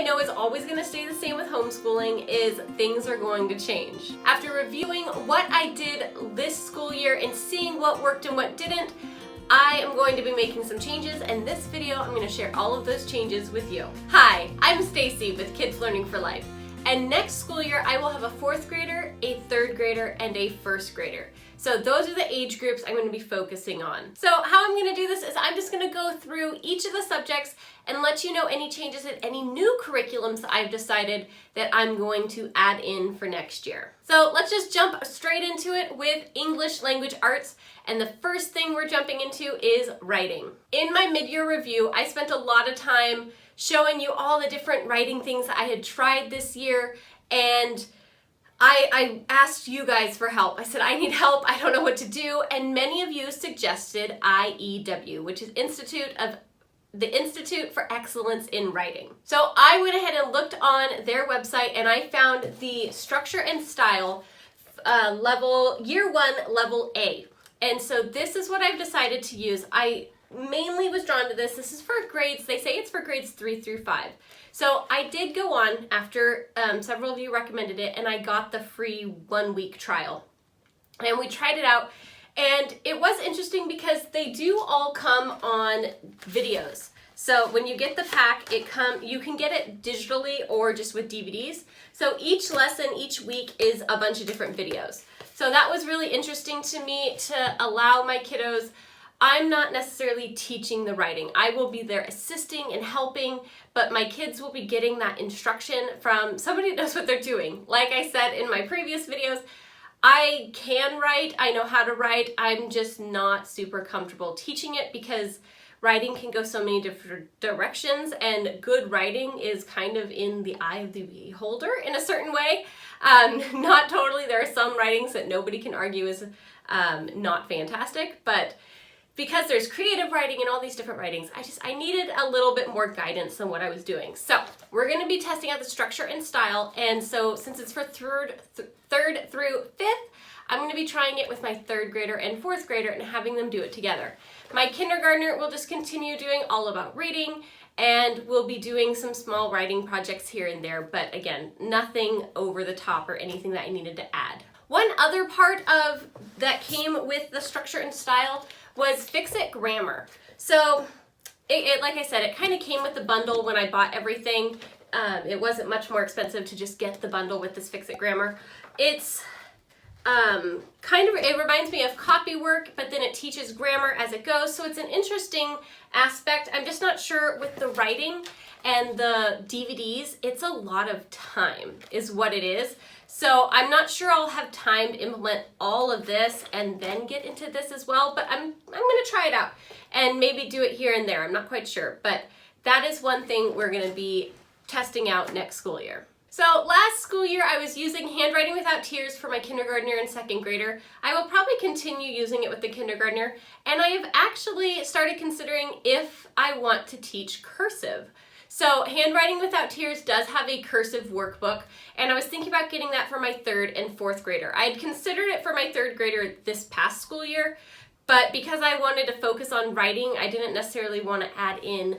know is always going to stay the same with homeschooling is things are going to change. After reviewing what I did this school year and seeing what worked and what didn't, I am going to be making some changes, and this video I'm going to share all of those changes with you. Hi, I'm Stacey with Kids Learning for Life, and next school year I will have a 4th grader, a 3rd grader, and a 1st grader. So those are the age groups I'm going to be focusing on. So how I'm going to do this is I'm just going to go through each of the subjects and let you know any changes and any new curriculums that I've decided that I'm going to add in for next year. So let's just jump straight into it with English Language Arts. And the first thing we're jumping into is writing. In my mid-year review, I spent a lot of time showing you all the different writing things that I had tried this year, and I asked you guys for help. I said, I need help, I don't know what to do, and many of you suggested IEW, which is the Institute for Excellence in Writing. So I went ahead and looked on their website, and I found the Structure and Style level, Year 1, Level A. And so this is what I've decided to use. I mainly was drawn to this. This is for grades, they say it's for grades 3 through 5. So I did go on after several of you recommended it, and I got the free 1-week trial. And we tried it out, and it was interesting because they do all come on videos. So when you get the pack, you can get it digitally or just with DVDs. So each lesson, each week is a bunch of different videos. So that was really interesting to me to allow my kiddos. I'm not necessarily teaching the writing. I will be there assisting and helping, but my kids will be getting that instruction from somebody who knows what they're doing. Like I said in my previous videos, I can write, I know how to write, I'm just not super comfortable teaching it because writing can go so many different directions, and good writing is kind of in the eye of the beholder in a certain way. Not totally, there are some writings that nobody can argue is not fantastic, but because there's creative writing and all these different writings, I needed a little bit more guidance than what I was doing. So we're going to be testing out the structure and style, and so since it's for third through 5th, I'm going to be trying it with my 3rd grader and 4th grader and having them do it together. My kindergartner will just continue doing all about reading, and we'll be doing some small writing projects here and there, but again, nothing over the top or anything that I needed to add. One other part of that came with the structure and style was Fix-It Grammar. So like I said, it kind of came with the bundle when I bought everything. It wasn't much more expensive to just get the bundle with this Fix-It Grammar. It's it reminds me of copywork, but then it teaches grammar as it goes. So it's an interesting aspect. I'm just not sure with the writing and the DVDs, it's a lot of time is what it is. So I'm not sure I'll have time to implement all of this and then get into this as well, but I'm going to try it out and maybe do it here and there. I'm not quite sure, but that is one thing we're going to be testing out next school year. So last school year I was using Handwriting Without Tears for my kindergartner and 2nd grader. I will probably continue using it with the kindergartner, and I have actually started considering if I want to teach cursive. So Handwriting Without Tears does have a cursive workbook, and I was thinking about getting that for my 3rd and 4th grader. I had considered it for my 3rd grader this past school year, but because I wanted to focus on writing, I didn't necessarily want to add in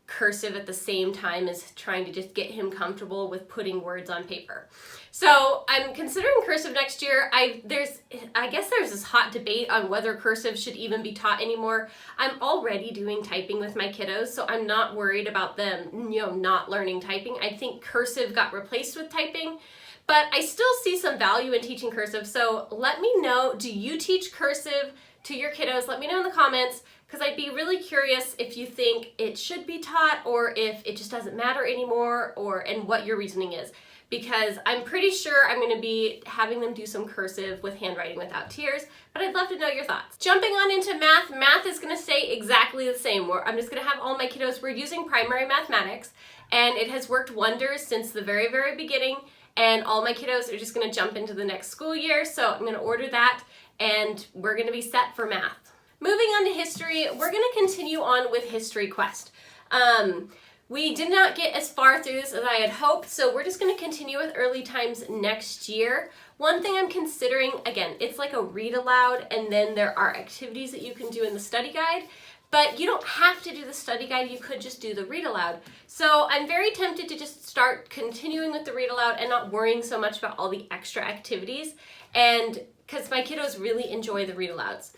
cursive at the same time as trying to just get him comfortable with putting words on paper. So I'm considering cursive next year. I guess there's this hot debate on whether cursive should even be taught anymore. I'm already doing typing with my kiddos, so I'm not worried about them, not learning typing. I think cursive got replaced with typing, but I still see some value in teaching cursive. So let me know, do you teach cursive to your kiddos? Let me know in the comments, because I'd be really curious if you think it should be taught or if it just doesn't matter anymore, and what your reasoning is. Because I'm pretty sure I'm going to be having them do some cursive with Handwriting Without Tears, but I'd love to know your thoughts. Jumping on into math, math is going to stay exactly the same. I'm just going to have all my kiddos, we're using primary mathematics, and it has worked wonders since the very, very beginning, and all my kiddos are just going to jump into the next school year, so I'm going to order that, and we're going to be set for math. Moving on to history, we're going to continue on with History Quest. We did not get as far through this as I had hoped, so we're just going to continue with early times next year. One thing I'm considering, again, it's like a read aloud, and then there are activities that you can do in the study guide, but you don't have to do the study guide, you could just do the read aloud. So I'm very tempted to just start continuing with the read aloud and not worrying so much about all the extra activities, and because my kiddos really enjoy the read alouds.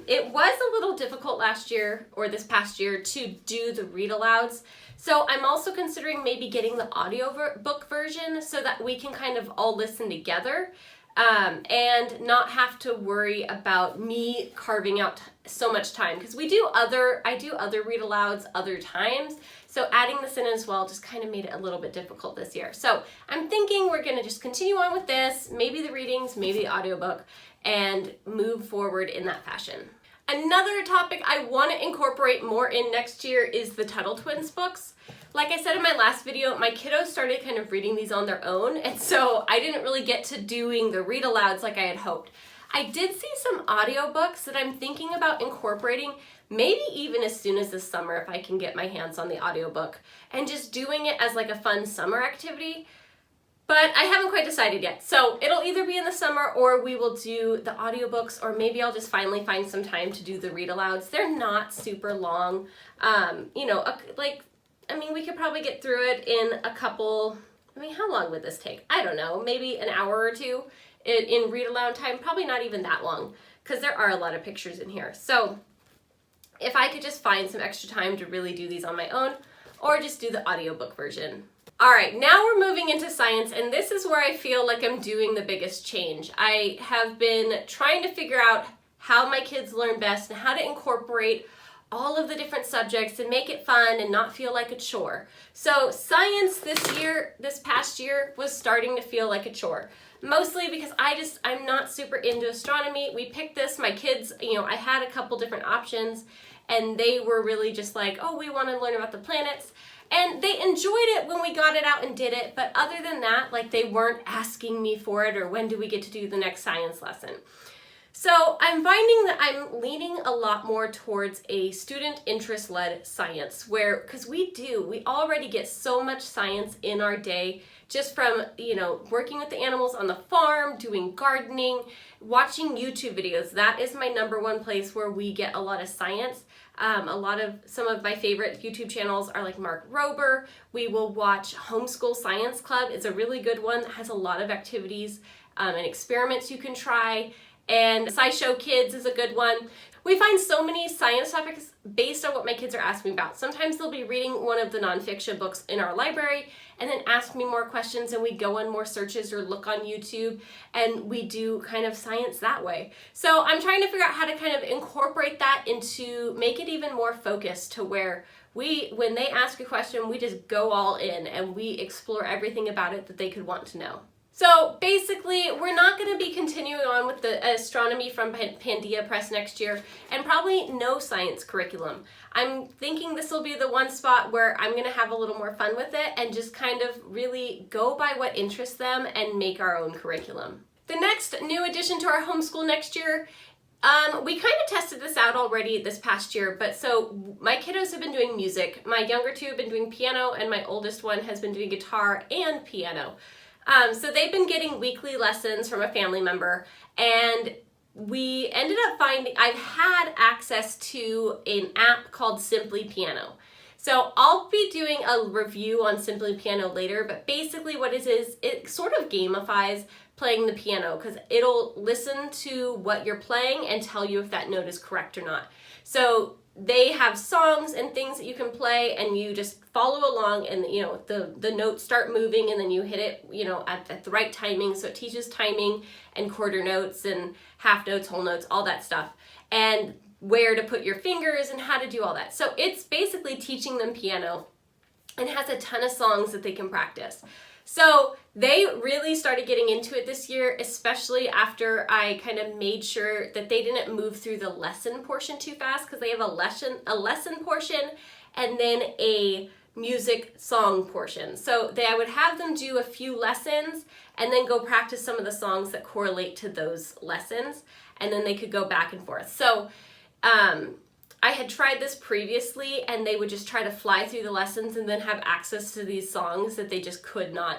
It was a little difficult last year, or this past year, to do the read alouds. So I'm also considering maybe getting the audiobook version so that we can kind of all listen together, and not have to worry about me carving out so much time, because I do other read alouds other times, so adding this in as well just kind of made it a little bit difficult this year. So I'm thinking we're going to just continue on with this, maybe the readings, maybe the audiobook, and move forward in that fashion. Another topic I want to incorporate more in next year is the Tuttle Twins books. Like I said in my last video, my kiddos started kind of reading these on their own, and so I didn't really get to doing the read alouds like I had hoped. I did see some audiobooks that I'm thinking about incorporating, maybe even as soon as this summer if I can get my hands on the audiobook, and just doing it as like a fun summer activity. But I haven't quite decided yet. So it'll either be in the summer, or we will do the audiobooks, or maybe I'll just finally find some time to do the read alouds. They're not super long. We could probably get through it in a couple, how long would this take? I don't know, maybe an hour or two in read aloud time. Probably not even that long, because there are a lot of pictures in here. So if I could just find some extra time to really do these on my own, or just do the audiobook version. All right, now we're moving into science, and this is where I feel like I'm doing the biggest change. I have been trying to figure out how my kids learn best and how to incorporate all of the different subjects and make it fun and not feel like a chore. So science this past year was starting to feel like a chore. Mostly because I'm not super into astronomy. We picked this, my kids, I had a couple different options, and they were really just like, oh, we want to learn about the planets. And they enjoyed it when we got it out and did it, but other than that, like, they weren't asking me for it or when do we get to do the next science lesson. So I'm finding that I'm leaning a lot more towards a student interest-led science, because we already get so much science in our day just from, working with the animals on the farm, doing gardening, watching YouTube videos. That is my number one place where we get a lot of science. Some of my favorite YouTube channels are like Mark Rober. We will watch Homeschool Science Club. It's a really good one that has a lot of activities and experiments you can try. And SciShow Kids is a good one. We find so many science topics based on what my kids are asking me about. Sometimes they'll be reading one of the nonfiction books in our library and then ask me more questions, and we go on more searches or look on YouTube, and we do kind of science that way. So I'm trying to figure out how to kind of incorporate that into, make it even more focused to where when they ask a question, we just go all in and we explore everything about it that they could want to know. So basically, we're not going to be continuing on with the astronomy from Pandia Press next year, and probably no science curriculum. I'm thinking this will be the one spot where I'm going to have a little more fun with it and just kind of really go by what interests them and make our own curriculum. The next new addition to our homeschool next year, we kind of tested this out already this past year, but so my kiddos have been doing music. My younger two have been doing piano, and my oldest one has been doing guitar and piano. So they've been getting weekly lessons from a family member, and we ended up finding, I've had access to an app called Simply Piano. So I'll be doing a review on Simply Piano later, but basically what it is, it sort of gamifies playing the piano, because it'll listen to what you're playing and tell you if that note is correct or not. So they have songs and things that you can play, and you just follow along, and the notes start moving, and then you hit it at the right timing. So it teaches timing and quarter notes and half notes, whole notes, all that stuff, and where to put your fingers and how to do all that. So it's basically teaching them piano, and has a ton of songs that they can practice. So they really started getting into it this year, especially after I kind of made sure that they didn't move through the lesson portion too fast, because they have a lesson portion and then a music song portion. So I would have them do a few lessons and then go practice some of the songs that correlate to those lessons, and then they could go back and forth. So I had tried this previously, and they would just try to fly through the lessons and then have access to these songs that they just could not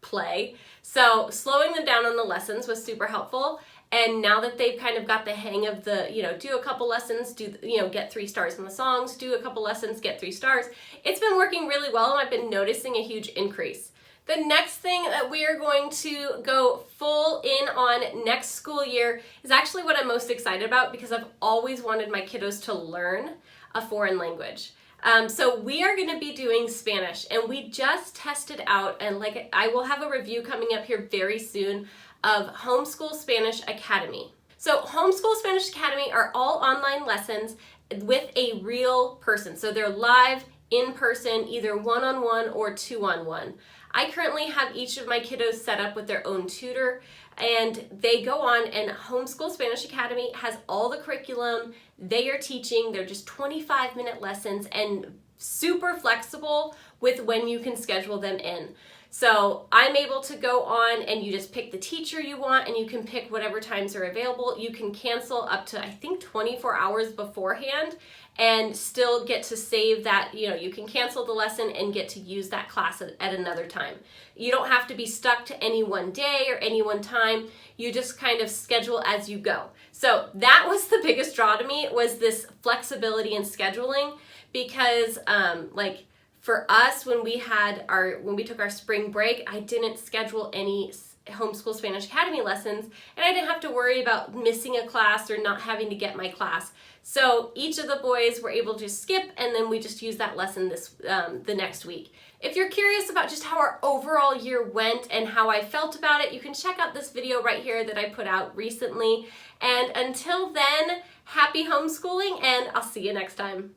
play. So slowing them down on the lessons was super helpful, And now that they've kind of got the hang of the, do a couple lessons, get 3 stars in the songs, do a couple lessons, get 3 stars, it's been working really well, and I've been noticing a huge increase. The next thing that we are going to go full in on next school year is actually what I'm most excited about, because I've always wanted my kiddos to learn a foreign language. So we are going to be doing Spanish, and we just tested out, and I will have a review coming up here very soon of Homeschool Spanish Academy. So Homeschool Spanish Academy are all online lessons with a real person. So they're live, in person, either one-on-one or two-on-one. I currently have each of my kiddos set up with their own tutor, and they go on, and Homeschool Spanish Academy has all the curriculum they are teaching. They're just 25-minute lessons and super flexible with when you can schedule them in. So I'm able to go on, and you just pick the teacher you want, and you can pick whatever times are available. You can cancel up to, I think, 24 hours beforehand and still get to save that, you can cancel the lesson and get to use that class at another time. You don't have to be stuck to any one day or any one time. You just kind of schedule as you go. So that was the biggest draw to me, was this flexibility in scheduling, because for us, when we took our spring break, I didn't schedule any Homeschool Spanish Academy lessons, and I didn't have to worry about missing a class or not having to get my class. So each of the boys were able to skip, and then we just used that lesson the next week. If you're curious about just how our overall year went and how I felt about it, you can check out this video right here that I put out recently. And until then, happy homeschooling, and I'll see you next time.